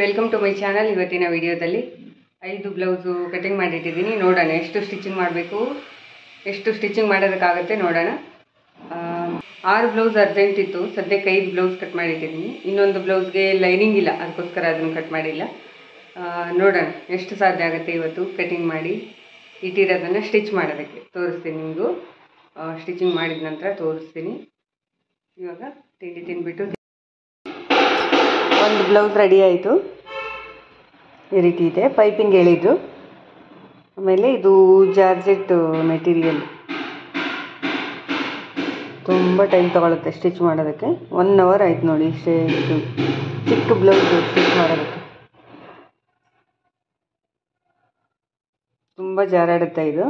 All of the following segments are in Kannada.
Welcome to my channel. ಇವತ್ತಿನ ವಿಡಿಯೋದಲ್ಲಿ 5 ಬ್ಲೌಸು ಕಟಿಂಗ್ ಮಾಡಿಟ್ಟಿದ್ದೀನಿ. ನೋಡೋಣ ಎಷ್ಟು ಸ್ಟಿಚಿಂಗ್ ಮಾಡಬೇಕು, ಎಷ್ಟು ಸ್ಟಿಚಿಂಗ್ ಮಾಡೋದಕ್ಕಾಗುತ್ತೆ ನೋಡೋಣ. 6 ಬ್ಲೌಸ್ ಅರ್ಜೆಂಟ್ ಇತ್ತು, ಸದ್ಯಕ್ಕೆ 5 ಬ್ಲೌಸ್ ಕಟ್ ಮಾಡಿಟ್ಟಿದ್ದೀನಿ. ಇನ್ನೊಂದು ಬ್ಲೌಸ್ಗೆ ಲೈನಿಂಗ್ ಇಲ್ಲ, ಅದಕ್ಕೋಸ್ಕರ ಅದನ್ನು ಕಟ್ ಮಾಡಿಲ್ಲ. ನೋಡೋಣ ಎಷ್ಟು ಸಾಧ್ಯ ಆಗುತ್ತೆ ಇವತ್ತು ಕಟಿಂಗ್ ಮಾಡಿ ಇಟ್ಟಿರೋದನ್ನು ಸ್ಟಿಚ್ ಮಾಡೋದಕ್ಕೆ ತೋರಿಸ್ತೀನಿ. ನಿಮಗೂ ಸ್ಟಿಚಿಂಗ್ ಮಾಡಿದ ನಂತರ ತೋರಿಸ್ತೀನಿ. ಇವಾಗ ತಿಂಡಿ ತಿಂದ್ಬಿಟ್ಟು ಒಂದು ಬ್ಲೌಸ್ ರೆಡಿ ಆಯಿತು. ಈ ರೀತಿ ಇದೆ, ಪೈಪಿಂಗ್ ಹೇಳಿದ್ರು. ಆಮೇಲೆ ಇದು ಜಾರ್ಜೆಟ್ ಮೆಟೀರಿಯಲ್, ತುಂಬ ಟೈಮ್ ತೊಗೊಳುತ್ತೆ ಸ್ಟಿಚ್ ಮಾಡೋದಕ್ಕೆ. 1 ಅವರ್ ಆಯ್ತು ನೋಡಿ ಇಷ್ಟೇ. ಇದು ಚಿಕ್ಕ ಬ್ಲೌಸ್ ಸ್ಟಿಚ್ ಮಾಡೋದಕ್ಕೆ ತುಂಬ ಜಾರಾಡುತ್ತೆ ಇದು.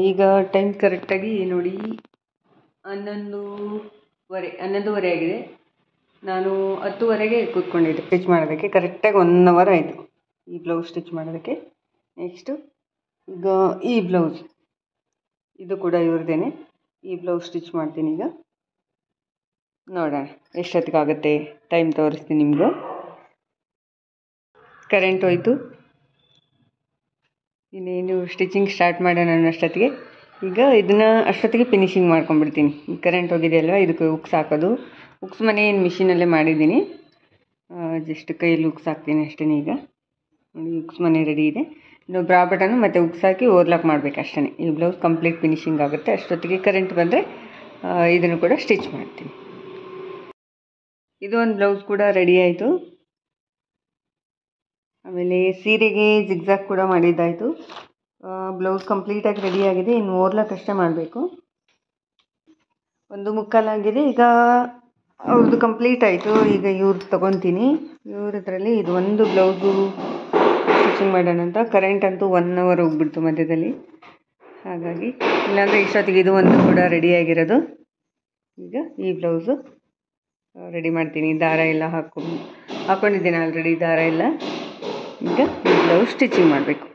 ಈಗ ಟೈಮ್ ಕರೆಕ್ಟಾಗಿ ನೋಡಿ 11:30 ಆಗಿದೆ. ನಾನು 10:00ವರೆಗೆ ಕೂತ್ಕೊಂಡಿದ್ದೆ ಸ್ಟಿಚ್ ಮಾಡೋದಕ್ಕೆ. ಕರೆಕ್ಟಾಗಿ 1 ಅವರ್ ಆಯಿತು ಈ ಬ್ಲೌಸ್ ಸ್ಟಿಚ್ ಮಾಡೋದಕ್ಕೆ. ನೆಕ್ಸ್ಟು ಈಗ ಈ ಬ್ಲೌಸ್, ಇದು ಕೂಡ ಇವ್ರದ್ದೇನೆ. ಈ ಬ್ಲೌಸ್ ಸ್ಟಿಚ್ ಮಾಡ್ತೀನಿ ಈಗ. ನೋಡೋಣ ಎಷ್ಟೊತ್ತಿಗಾಗುತ್ತೆ, ಟೈಮ್ ತೋರಿಸ್ತೀನಿ ನಿಮಗೂ. ಕರೆಂಟ್ ಹೋಯ್ತು, ಇನ್ನೇನು ಸ್ಟಿಚಿಂಗ್ ಸ್ಟಾರ್ಟ್ ಮಾಡೋಣ ಅಷ್ಟೊತ್ತಿಗೆ. ಈಗ ಇದನ್ನು ಅಷ್ಟೊತ್ತಿಗೆ ಫಿನಿಶಿಂಗ್ ಮಾಡ್ಕೊಂಡ್ಬಿಡ್ತೀನಿ. ಕರೆಂಟ್ ಹೋಗಿದೆಯಲ್ವ, ಇದಕ್ಕೆ ಉಕ್ಸ್ ಹಾಕೋದು. ಉಕ್ಸ್ ಮನೆ ಏನು ಮಿಷಿನಲ್ಲೇ ಮಾಡಿದ್ದೀನಿ, ಜಸ್ಟ್ ಕೈಯಲ್ಲಿ ಉಕ್ಸ್ ಹಾಕ್ತೀನಿ ಅಷ್ಟೇ. ಈಗ ನೋಡಿ ಉಕ್ಸ್ ಮನೆ ರೆಡಿ ಇದೆ. ಇನ್ನು ಬ್ರಾ ಬಟನು ಮತ್ತು ಉಕ್ಸ್ ಹಾಕಿ ಓವರ್ಲಾಕ್ ಮಾಡಬೇಕು ಅಷ್ಟೇ. ಈ ಬ್ಲೌಸ್ ಕಂಪ್ಲೀಟ್ ಫಿನಿಶಿಂಗ್ ಆಗುತ್ತೆ. ಅಷ್ಟೊತ್ತಿಗೆ ಕರೆಂಟ್ ಬಂದರೆ ಇದನ್ನು ಕೂಡ ಸ್ಟಿಚ್ ಮಾಡ್ತೀನಿ. ಇದು ಒಂದು ಬ್ಲೌಸ್ ಕೂಡ ರೆಡಿ ಆಯಿತು. ಆಮೇಲೆ ಸೀರೆಗೆ ಜಿಗ್ಜಾಗ್ ಕೂಡ ಮಾಡಿದ್ದಾಯಿತು. ಬ್ಲೌಸ್ ಕಂಪ್ಲೀಟಾಗಿ ರೆಡಿ ಆಗಿದೆ. ಇನ್ನು ಓವರ್ಲಾಕ್ ಅಷ್ಟೇ ಮಾಡಬೇಕು. 1:45 ಆಗಿದೆ. ಈಗ ಅವ್ರದ್ದು ಕಂಪ್ಲೀಟ್ ಆಯಿತು. ಈಗ ಇವ್ರದ್ದು ತೊಗೊತೀನಿ. ಇವ್ರದ್ರಲ್ಲಿ ಇದು ಒಂದು ಬ್ಲೌಸು ಸ್ಟಿಚಿಂಗ್ ಮಾಡೋಣ ಅಂತ. ಕರೆಂಟ್ ಅಂತೂ 1 ಅವರ್ ಹೋಗ್ಬಿಡ್ತು ಮಧ್ಯದಲ್ಲಿ. ಹಾಗಾಗಿ ಇಲ್ಲಾಂದರೆ ಇಷ್ಟೊತ್ತಿಗೆ ಇದು ಒಂದು ಕೂಡ ರೆಡಿಯಾಗಿರೋದು. ಈಗ ಈ ಬ್ಲೌಸು ರೆಡಿ ಮಾಡ್ತೀನಿ. ದಾರ ಎಲ್ಲ ಹಾಕ್ಕೊಂಡಿದ್ದೀನಿ ಆಲ್ರೆಡಿ, ದಾರ ಎಲ್ಲ. ಈಗ ಈ ಬ್ಲೌಸ್ ಸ್ಟಿಚಿಂಗ್ ಮಾಡಬೇಕು.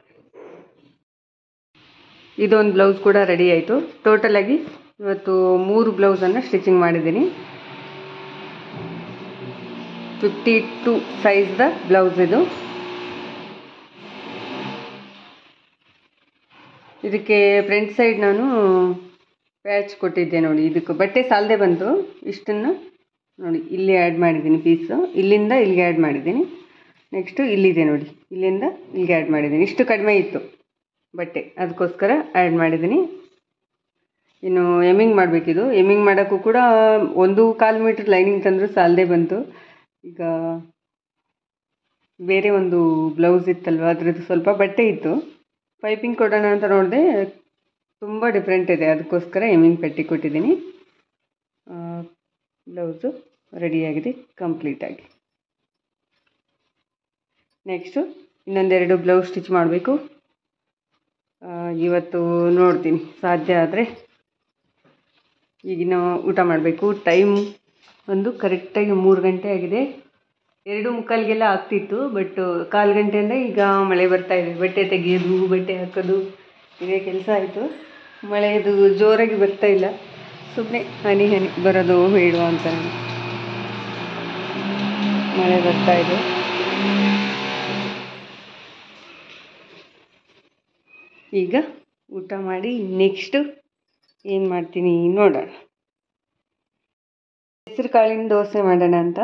ಇದೊಂದು ಬ್ಲೌಸ್ ಕೂಡ ರೆಡಿ ಆಯಿತು. ಟೋಟಲಾಗಿ ಇವತ್ತು 3 ಬ್ಲೌಸನ್ನು ಸ್ಟಿಚಿಂಗ್ ಮಾಡಿದ್ದೀನಿ. 52 ಸೈಜ್ದ ಬ್ಲೌಸ್ ಇದು. ಇದಕ್ಕೆ ಫ್ರಂಟ್ ಸೈಡ್ ನಾನು ಪ್ಯಾಚ್ ಕೊಟ್ಟಿದ್ದೆ ನೋಡಿ. ಇದಕ್ಕೆ ಬಟ್ಟೆ ಸಾಲದೆ ಬಂತು. ಇಷ್ಟನ್ನು ನೋಡಿ ಇಲ್ಲಿ ಆ್ಯಡ್ ಮಾಡಿದ್ದೀನಿ ಪೀಸು. ಇಲ್ಲಿಂದ ಇಲ್ಲಿಗೆ ಆ್ಯಡ್ ಮಾಡಿದ್ದೀನಿ. ನೆಕ್ಸ್ಟು ಇಲ್ಲಿದೆ ನೋಡಿ, ಇಲ್ಲಿಂದ ಇಲ್ಲಿಗೆ ಆ್ಯಡ್ ಮಾಡಿದ್ದೀನಿ. ಇಷ್ಟು ಕಡಿಮೆ ಇತ್ತು ಬಟ್ಟೆ, ಅದಕ್ಕೋಸ್ಕರ ಆ್ಯಡ್ ಮಾಡಿದ್ದೀನಿ. ಇನ್ನು ಎಮ್ಮಿಂಗ್ ಮಾಡಬೇಕಿದು. ಎಮ್ಮಿಂಗ್ ಮಾಡೋಕ್ಕೂ ಕೂಡ 1.25 ಮೀಟ್ರ್ ಲೈನಿಂಗ್ ತಂದರೂ ಸಾಲದೆ ಬಂತು. ಈಗ ಬೇರೆ ಒಂದು ಬ್ಲೌಸ್ ಇತ್ತಲ್ವ, ಅದರದ್ದು ಸ್ವಲ್ಪ ಬಟ್ಟೆ ಇತ್ತು. ಪೈಪಿಂಗ್ ಕೊಡೋಣ ಅಂತ ನೋಡಿದೆ, ತುಂಬ ಡಿಫ್ರೆಂಟ್ ಇದೆ. ಅದಕ್ಕೋಸ್ಕರ ಎಮ್ಮಿಂಗ್ ಪಟ್ಟಿ ಕೊಟ್ಟಿದ್ದೀನಿ. ಬ್ಲೌಸು ರೆಡಿಯಾಗಿದೆ ಕಂಪ್ಲೀಟಾಗಿ. ನೆಕ್ಸ್ಟು ಇನ್ನೊಂದೆರಡು ಬ್ಲೌಸ್ ಸ್ಟಿಚ್ ಮಾಡಬೇಕು. ಇವತ್ತು ನೋಡ್ತೀನಿ ಸಾಧ್ಯ ಆದರೆ. ಈಗಿನ ಊಟ ಮಾಡಬೇಕು. ಟೈಮ್ ಒಂದು ಕರೆಕ್ಟಾಗಿ 3 ಗಂಟೆ ಆಗಿದೆ. 2:45ಗೆಲ್ಲ ಆಗ್ತಿತ್ತು, ಬಟ್ 1/4 ಗಂಟೆಯಿಂದ ಈಗ ಮಳೆ ಬರ್ತಾ ಇದೆ. ಬಟ್ಟೆ ತೆಗೆಯೋದು, ಬಟ್ಟೆ ಹಾಕೋದು ಇದೇ ಕೆಲಸ ಆಯಿತು. ಮಳೆಯದು ಜೋರಾಗಿ ಬರ್ತಾ ಇಲ್ಲ, ಸುಮ್ಮನೆ ಹನಿ ಹನಿ ಬರೋದು ಬೇಡವಾ ಅಂತ ಮಳೆ ಬರ್ತಾ ಇದೆ. ಈಗ ಊಟ ಮಾಡಿ ನೆಕ್ಸ್ಟು ಏನು ಮಾಡ್ತೀನಿ ನೋಡೋಣ. ಹೆಸರು ಕಾಳಿನ ದೋಸೆ ಮಾಡೋಣ ಅಂತ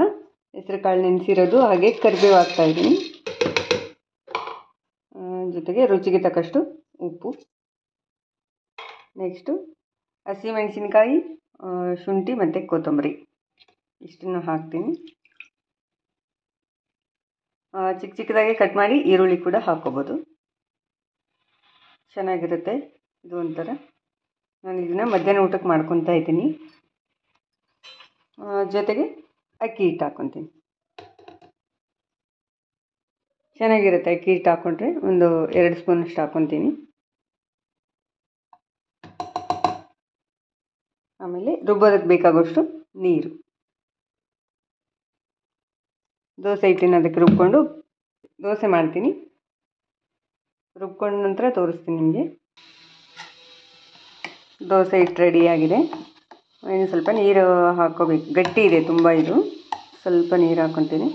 ಹೆಸರು ಕಾಳು ನೆನೆಸಿರೋದು, ಹಾಗೆ ಕರಿಬೇವು ಹಾಕ್ತಾಯಿದ್ದೀನಿ. ಜೊತೆಗೆ ರುಚಿಗೆ ತಕ್ಕಷ್ಟು ಉಪ್ಪು. ನೆಕ್ಸ್ಟು ಹಸಿಮೆಣಸಿನ್ಕಾಯಿ, ಶುಂಠಿ ಮತ್ತು ಕೊತ್ತಂಬರಿ ಇಷ್ಟನ್ನು ಹಾಕ್ತೀನಿ. ಚಿಕ್ಕ ಚಿಕ್ಕದಾಗಿ ಕಟ್ ಮಾಡಿ ಈರುಳ್ಳಿ ಕೂಡ ಹಾಕ್ಕೋಬೋದು, ಚೆನ್ನಾಗಿರುತ್ತೆ ಇದು ಒಂಥರ. ನಾನು ಇದನ್ನು ಮಧ್ಯಾಹ್ನ ಊಟಕ್ಕೆ ಮಾಡ್ಕೊತಾ ಇದ್ದೀನಿ. ಜೊತೆಗೆ ಅಕ್ಕಿ ಹಿಟ್ಟು ಹಾಕ್ಕೊತೀನಿ. ಚೆನ್ನಾಗಿರುತ್ತೆ ಅಕ್ಕಿ ಹಿಟ್ಟು ಹಾಕ್ಕೊಂಡ್ರೆ. ಒಂದು 2 ಸ್ಪೂನಷ್ಟು ಹಾಕ್ಕೊತೀನಿ. ಆಮೇಲೆ ರುಬ್ಬೋದಕ್ಕೆ ಬೇಕಾಗೋಷ್ಟು ನೀರು. ದೋಸೆ ಹಿಟ್ಟಿನ ಅದಕ್ಕೆ ರುಬ್ಕೊಂಡು ದೋಸೆ ಮಾಡ್ತೀನಿ. ರುಬ್ಕೊಂಡ ನಂತರ ತೋರಿಸ್ತೀನಿ ನಿಮಗೆ. ದೋಸೆ ಹಿಟ್ಟು ರೆಡಿಯಾಗಿದೆ. ಇನ್ನು ಸ್ವಲ್ಪ ನೀರು ಹಾಕ್ಕೋಬೇಕು, ಗಟ್ಟಿ ಇದೆ ತುಂಬ ಇದು. ಸ್ವಲ್ಪ ನೀರು ಹಾಕ್ಕೊತೀನಿ.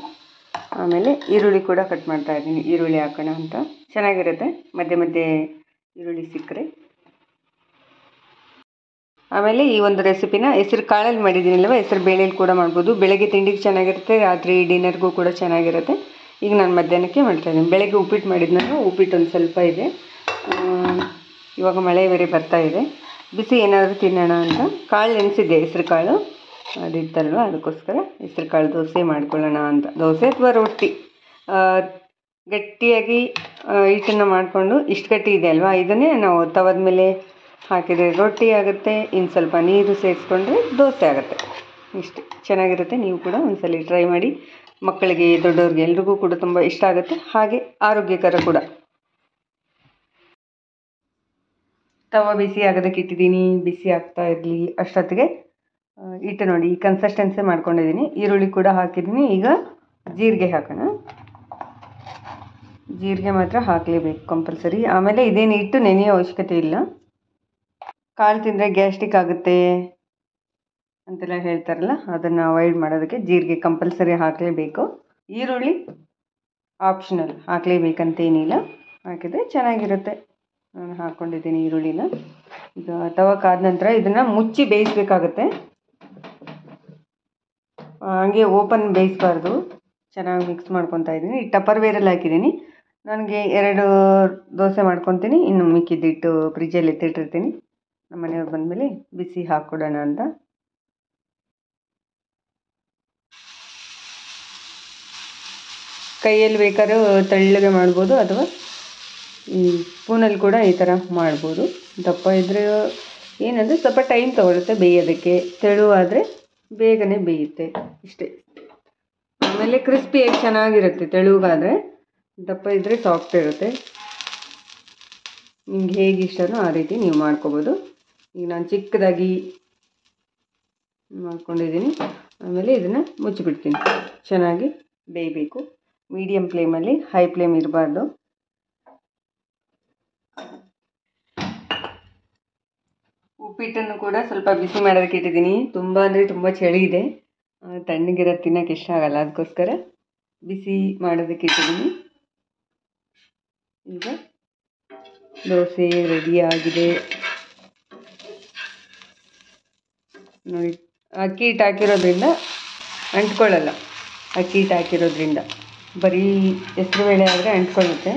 ಆಮೇಲೆ ಈರುಳ್ಳಿ ಕೂಡ ಕಟ್ ಮಾಡ್ತಾ ಇದ್ದೀನಿ, ಈರುಳ್ಳಿ ಹಾಕೋಣ ಅಂತ. ಚೆನ್ನಾಗಿರುತ್ತೆ ಮಧ್ಯೆ ಮಧ್ಯೆ ಈರುಳ್ಳಿ ಸಿಕ್ಕರೆ. ಆಮೇಲೆ ಈ ಒಂದು ರೆಸಿಪಿನ ಹೆಸರು ಕಾಳಲ್ಲಿ ಮಾಡಿದ್ದೀನಲ್ವ, ಹೆಸರು ಬೇಳೆಯಲ್ಲಿ ಕೂಡ ಮಾಡ್ಬೋದು. ಬೆಳಗ್ಗೆ ತಿಂಡಿಗೆ ಚೆನ್ನಾಗಿರುತ್ತೆ, ರಾತ್ರಿ ಡಿನ್ನರ್ಗೂ ಕೂಡ ಚೆನ್ನಾಗಿರುತ್ತೆ. ಈಗ ನಾನು ಮಧ್ಯಾಹ್ನಕ್ಕೆ ಮಾಡ್ತಾಯಿದ್ದೀನಿ. ಬೆಳಗ್ಗೆ ಉಪ್ಪಿಟ್ಟು ಮಾಡಿದ್ನಲ್ಲ, ಉಪ್ಪಿಟ್ಟು ಒಂದು ಸ್ವಲ್ಪ ಇದೆ. ಇವಾಗ ಮಳೆ ಬೇರೆ ಬರ್ತಾ ಇದೆ, ಬಿಸಿ ಏನಾದರೂ ತಿನ್ನೋಣ ಅಂತ ಕಾಳು ನೆನೆಸಿದ್ದೆ, ಹೆಸರು ಕಾಳು ಅದಿತ್ತಲ್ವ, ಅದಕ್ಕೋಸ್ಕರ ಹೆಸರು ಕಾಳು ದೋಸೆ ಮಾಡ್ಕೊಳ್ಳೋಣ ಅಂತ. ದೋಸೆ ಅಥವಾ ರೊಟ್ಟಿ ಗಟ್ಟಿಯಾಗಿ ಹಿಟ್ಟನ್ನು ಮಾಡಿಕೊಂಡು, ಇಷ್ಟು ಗಟ್ಟಿ ಇದೆ ಅಲ್ವಾ, ಇದನ್ನೇ ನಾವು ತವದ ಮೇಲೆ ಹಾಕಿದರೆ ರೊಟ್ಟಿ ಆಗುತ್ತೆ. ಇನ್ನು ಸ್ವಲ್ಪ ನೀರು ಸೇರಿಸ್ಕೊಂಡ್ರೆ ದೋಸೆ ಆಗುತ್ತೆ. ಇಷ್ಟು ಚೆನ್ನಾಗಿರುತ್ತೆ. ನೀವು ಕೂಡ ಒಂದ್ಸಲ ಟ್ರೈ ಮಾಡಿ. ಮಕ್ಕಳಿಗೆ, ದೊಡ್ಡವ್ರಿಗೆ ಎಲ್ರಿಗೂ ಕೂಡ ತುಂಬ ಇಷ್ಟ ಆಗುತ್ತೆ, ಹಾಗೆ ಆರೋಗ್ಯಕರ ಕೂಡ. ತವ ಬಿಸಿ ಆಗೋದಕ್ಕೆ ಇಟ್ಟಿದ್ದೀನಿ, ಬಿಸಿ ಆಗ್ತಾ ಇರಲಿ ಅಷ್ಟೊತ್ತಿಗೆ ಹಿಟ್ಟು ನೋಡಿ ಈ ಕನ್ಸಿಸ್ಟೆನ್ಸಿ ಮಾಡ್ಕೊಂಡಿದ್ದೀನಿ. ಈರುಳ್ಳಿ ಕೂಡ ಹಾಕಿದ್ದೀನಿ. ಈಗ ಜೀರಿಗೆ ಹಾಕೋಣ. ಜೀರಿಗೆ ಮಾತ್ರ ಹಾಕಲೇಬೇಕು ಕಂಪಲ್ಸರಿ. ಆಮೇಲೆ ಇದೇನು ಹಿಟ್ಟು ನೆನೆಯೋ ಅವಶ್ಯಕತೆ ಇಲ್ಲ. ಕಾಳು ತಿಂದರೆ ಗ್ಯಾಸ್ಟ್ರಿಕ್ ಆಗುತ್ತೆ ಅಂತೆಲ್ಲ ಹೇಳ್ತಾರಲ್ಲ, ಅದನ್ನು ಅವಾಯ್ಡ್ ಮಾಡೋದಕ್ಕೆ ಜೀರಿಗೆ ಕಂಪಲ್ಸರಿ ಹಾಕಲೇಬೇಕು. ಈರುಳ್ಳಿ ಆಪ್ಷನಲ್, ಹಾಕಲೇಬೇಕಂತೇನಿಲ್ಲ, ಹಾಕಿದರೆ ಚೆನ್ನಾಗಿರುತ್ತೆ. ನಾನು ಹಾಕ್ಕೊಂಡಿದ್ದೀನಿ ಈರುಳ್ಳಿನ. ಈಗ ತವ ಕಾದ ನಂತರ ಇದನ್ನು ಮುಚ್ಚಿ ಬೇಯಿಸಬೇಕಾಗತ್ತೆ. ಹಾಗೆ ಓಪನ್ ಬೇಯಿಸಬಾರ್ದು. ಚೆನ್ನಾಗಿ ಮಿಕ್ಸ್ ಮಾಡ್ಕೊತಾ ಇದ್ದೀನಿ. ಟಪ್ಪರ್ ವೇರಲ್ಲಿ ಹಾಕಿದ್ದೀನಿ. ನನಗೆ 2 ದೋಸೆ ಮಾಡ್ಕೊತೀನಿ, ಇನ್ನು ಮಿಕ್ಕಿದ್ದಿಟ್ಟು ಫ್ರಿಜ್ಜಲ್ಲಿ ಎತ್ತಿಟ್ಟಿರ್ತೀನಿ. ನಮ್ಮ ಮನೆಯವ್ರು ಬಂದಮೇಲೆ ಬಿಸಿ ಹಾಕ್ಕೊಡೋಣ ಅಂತ. ಕೈಯಲ್ಲಿ ಬೇಕಾದ್ರೂ ತೆಳ್ಳಗೆ ಮಾಡ್ಬೋದು, ಅಥವಾ ಈ ಸ್ಪೂನಲ್ಲಿ ಕೂಡ ಈ ಥರ ಮಾಡ್ಬೋದು. ದಪ್ಪ ಇದ್ದರೆ ಏನಂದರೆ ಸ್ವಲ್ಪ ಟೈಮ್ ತೊಗೊಳುತ್ತೆ ಬೇಯೋದಕ್ಕೆ, ತೆಳುವಾದರೆ ಬೇಗನೆ ಬೇಯುತ್ತೆ, ಇಷ್ಟೇ. ಆಮೇಲೆ ಕ್ರಿಸ್ಪಿಯಾಗಿ ಚೆನ್ನಾಗಿರುತ್ತೆ ತೆಳುವಾದರೆ. ದಪ್ಪ ಇದ್ದರೆ ಸಾಫ್ಟ್ ಇರುತ್ತೆ. ನಿಮ್ಗೆ ಹೇಗೆ ಇಷ್ಟನೋ ಆ ರೀತಿ ನೀವು ಮಾಡ್ಕೋಬೋದು. ಈಗ ನಾನು ಚಿಕ್ಕದಾಗಿ ಮಾಡ್ಕೊಂಡಿದ್ದೀನಿ. ಆಮೇಲೆ ಇದನ್ನು ಮುಚ್ಚಿಬಿಡ್ತೀನಿ. ಚೆನ್ನಾಗಿ ಬೇಯಬೇಕು. ಮೀಡಿಯಮ್ ಫ್ಲೇಮಲ್ಲಿ, ಹೈ ಫ್ಲೇಮ್ ಇರಬಾರ್ದು. ಉಪ್ಪಿಟ್ಟನ್ನು ಕೂಡ ಸ್ವಲ್ಪ ಬಿಸಿ ಮಾಡೋದಕ್ಕೆ ಇಟ್ಟಿದ್ದೀನಿ. ತುಂಬ ಅಂದರೆ ತುಂಬ ಚಳಿ ಇದೆ, ತಣ್ಣಗಿರೋದು ತಿನ್ನೋಕ್ಕೆ ಇಷ್ಟ ಆಗಲ್ಲ, ಅದಕ್ಕೋಸ್ಕರ ಬಿಸಿ ಮಾಡೋದಕ್ಕೆ ಇಟ್ಟಿದ್ದೀನಿ. ಈಗ ದೋಸೆ ರೆಡಿ ಆಗಿದೆ ನೋಡಿ. ಅಕ್ಕಿ ಹಿಟ್ಟು ಹಾಕಿರೋದ್ರಿಂದ ಅಂಟ್ಕೊಳ್ಳಲ್ಲ. ಅಕ್ಕಿ ಹಿಟ್ಟು ಹಾಕಿರೋದ್ರಿಂದ ಬರೀ ಹೆಸರುಬೇಳೆ ಆದರೆ ಅಂಟ್ಕೊಳ್ಳುತ್ತೆ.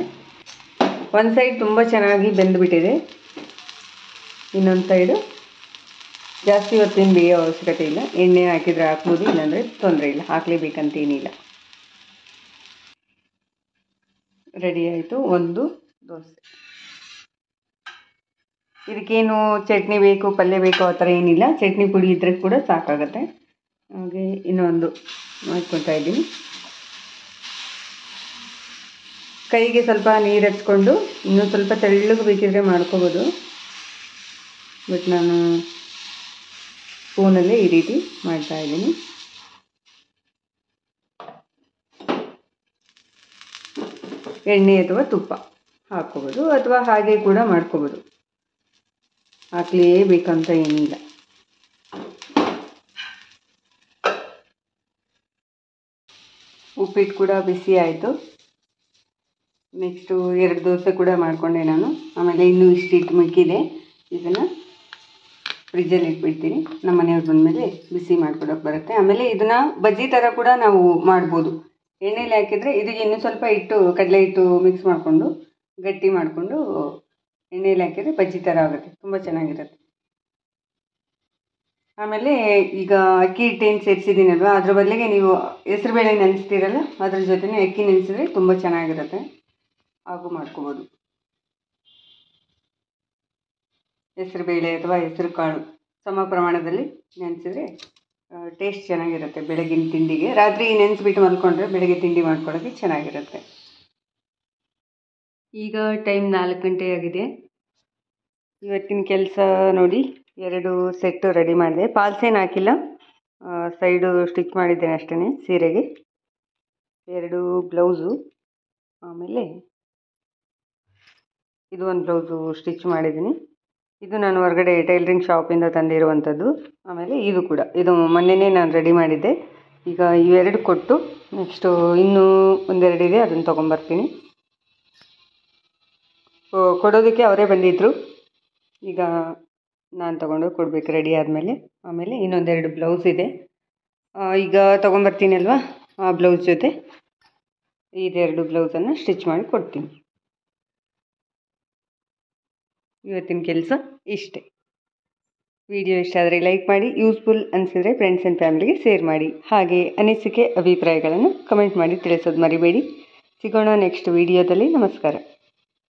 ಒಂದು ಸೈಡ್ ತುಂಬ ಚೆನ್ನಾಗಿ ಬೆಂದುಬಿಟ್ಟಿದೆ, ಇನ್ನೊಂದು ಸೈಡು ಜಾಸ್ತಿ ಹೊತ್ತಿನ ಬೇಯೋ ಅವಶ್ಯಕತೆ ಇಲ್ಲ. ಎಣ್ಣೆ ಹಾಕಿದರೆ ಹಾಕ್ಬೋದು, ಇಲ್ಲಾಂದರೆ ತೊಂದರೆ ಇಲ್ಲ, ಹಾಕಲೇಬೇಕಂತೇನಿಲ್ಲ. ರೆಡಿ ಆಯಿತು ಒಂದು ದೋಸೆ. ಇದಕ್ಕೇನು ಚಟ್ನಿ ಬೇಕು, ಪಲ್ಯ ಬೇಕು ಆ ಥರ ಏನಿಲ್ಲ. ಚಟ್ನಿ ಪುಡಿ ಇದ್ದರೆ ಕೂಡ ಸಾಕಾಗುತ್ತೆ. ಹಾಗೆ ಇನ್ನೊಂದು ಮಾಡ್ಕೊತಾ ಇದ್ದೀನಿ. ಕೈಗೆ ಸ್ವಲ್ಪ ನೀರು ಹಚ್ಕೊಂಡು ಇನ್ನೂ ಸ್ವಲ್ಪ ತೆಳ್ಳಗೆ ಬೇಕಿದ್ರೆ ಮಾಡ್ಕೋಬೋದು. ಬಟ್ ನಾನು ಸ್ಪೂನಲ್ಲೇ ಈ ರೀತಿ ಮಾಡ್ತಾಯಿದ್ದೀನಿ. ಎಣ್ಣೆ ಅಥವಾ ತುಪ್ಪ ಹಾಕ್ಕೋಬೋದು, ಅಥವಾ ಹಾಗೆ ಕೂಡ ಮಾಡ್ಕೋಬೋದು. ಹಾಕಲೇಬೇಕಂತ ಏನಿಲ್ಲ. ಉಪ್ಪಿಟ್ಟು ಕೂಡ ಬಿಸಿ ಆಯಿತು. ನೆಕ್ಸ್ಟು 2 ದೋಸೆ ಕೂಡ ಮಾಡಿಕೊಂಡೆ ನಾನು. ಆಮೇಲೆ ಇನ್ನೂ ಇಷ್ಟಿಟ್ಟು ಮಿಕ್ಕಿದೆ, ಇದನ್ನು ಫ್ರಿಜ್ಜಲ್ಲಿ ಇಟ್ಬಿಡ್ತೀನಿ. ನಮ್ಮ ಮನೆಯವ್ರು ಬಂದಮೇಲೆ ಬಿಸಿ ಮಾಡ್ಕೊಡೋಕೆ ಬರುತ್ತೆ. ಆಮೇಲೆ ಇದನ್ನು ಬಜ್ಜಿ ಥರ ಕೂಡ ನಾವು ಮಾಡ್ಬೋದು. ಎಣ್ಣೆಲಿ ಹಾಕಿದರೆ ಇದಕ್ಕೆ ಇನ್ನೂ ಸ್ವಲ್ಪ ಹಿಟ್ಟು, ಕಡಲೆ ಹಿಟ್ಟು ಮಿಕ್ಸ್ ಮಾಡಿಕೊಂಡು ಗಟ್ಟಿ ಮಾಡಿಕೊಂಡು ಎಣ್ಣೆಲಿ ಹಾಕಿದರೆ ಬಜ್ಜಿ ಥರ ಆಗುತ್ತೆ, ತುಂಬ ಚೆನ್ನಾಗಿರುತ್ತೆ. ಆಮೇಲೆ ಈಗ ಅಕ್ಕಿ ಹಿಟ್ಟೇನು ಸೇರಿಸಿದ್ದೀನಲ್ವ, ಅದ್ರ ಬದಲಿಗೆ ನೀವು ಹೆಸರುಬೇಳೆ ನೆನೆಸ್ತೀರಲ್ಲ, ಅದ್ರ ಜೊತೆನೇ ಅಕ್ಕಿ ನೆನೆಸಿದ್ರೆ ತುಂಬ ಚೆನ್ನಾಗಿರುತ್ತೆ. ಹಾಗೂ ಮಾಡ್ಕೋಬೋದು. ಹೆಸರುಬೇಳೆ ಅಥವಾ ಹೆಸರು ಕಾಳು ಸಮ ಪ್ರಮಾಣದಲ್ಲಿ ನೆನೆಸಿದ್ರೆ ಟೇಸ್ಟ್ ಚೆನ್ನಾಗಿರುತ್ತೆ ಬೆಳಗಿನ ತಿಂಡಿಗೆ. ರಾತ್ರಿ ನೆನೆಸ್ಬಿಟ್ಟು ಮಲ್ಕೊಂಡ್ರೆ ಬೆಳಗ್ಗೆ ತಿಂಡಿ ಮಾಡ್ಕೊಳ್ಳೋಕ್ಕೆ ಚೆನ್ನಾಗಿರುತ್ತೆ. ಈಗ ಟೈಮ್ 4 ಗಂಟೆ ಆಗಿದೆ. ಇವತ್ತಿನ ಕೆಲಸ ನೋಡಿ, 2 ಸೆಟ್ಟು ರೆಡಿ ಮಾಡಿದೆ. ಪಾಲ್ಸೇನು ಹಾಕಿಲ್ಲ, ಸೈಡು ಸ್ಟಿಚ್ ಮಾಡಿದ್ದೇನೆ ಅಷ್ಟೇ ಸೀರೆಗೆ. 2 ಬ್ಲೌಸು, ಆಮೇಲೆ ಇದು ಒಂದು ಬ್ಲೌಸು ಸ್ಟಿಚ್ ಮಾಡಿದ್ದೀನಿ. ಇದು ನಾನು ಹೊರಗಡೆ ಟೈಲರಿಂಗ್ ಶಾಪಿಂದ ತಂದಿರುವಂಥದ್ದು. ಆಮೇಲೆ ಇದು ಕೂಡ, ಇದು ಮೊನ್ನೆನೇ ನಾನು ರೆಡಿ ಮಾಡಿದ್ದೆ. ಈಗ ಇವೆರಡು ಕೊಟ್ಟು ನೆಕ್ಸ್ಟು ಇನ್ನೂ ಒಂದೆರಡಿದೆ ಅದನ್ನು ತೊಗೊಂಬರ್ತೀನಿ. ಕೊಡೋದಕ್ಕೆ ಅವರೇ ಬಂದಿದ್ದರು. ಈಗ ನಾನು ತೊಗೊಂಡು ಕೊಡಬೇಕು ರೆಡಿ ಆದಮೇಲೆ. ಆಮೇಲೆ ಇನ್ನೊಂದೆರಡು ಬ್ಲೌಸ್ ಇದೆ, ಈಗ ತೊಗೊಂಬರ್ತೀನಿ ಅಲ್ವಾ, ಆ ಬ್ಲೌಸ್ ಜೊತೆ ಇದೆರಡು ಬ್ಲೌಸನ್ನು ಸ್ಟಿಚ್ ಮಾಡಿ ಕೊಡ್ತೀನಿ. ಇವತ್ತಿನ ಕೆಲಸ ಇಷ್ಟೇ. ವಿಡಿಯೋ ಇಷ್ಟ ಆದರೆ ಲೈಕ್ ಮಾಡಿ, ಯೂಸ್ಫುಲ್ ಅನಿಸಿದರೆ ಫ್ರೆಂಡ್ಸ್ ಆ್ಯಂಡ್ ಫ್ಯಾಮಿಲಿಗೆ ಶೇರ್ ಮಾಡಿ. ಹಾಗೆ ಅನಿಸಿಕೆ ಅಭಿಪ್ರಾಯಗಳನ್ನು ಕಮೆಂಟ್ ಮಾಡಿ ತಿಳಿಸೋದು ಮರಿಬೇಡಿ. ಸಿಗೋಣ ನೆಕ್ಸ್ಟ್ ವಿಡಿಯೋದಲ್ಲಿ. ನಮಸ್ಕಾರ.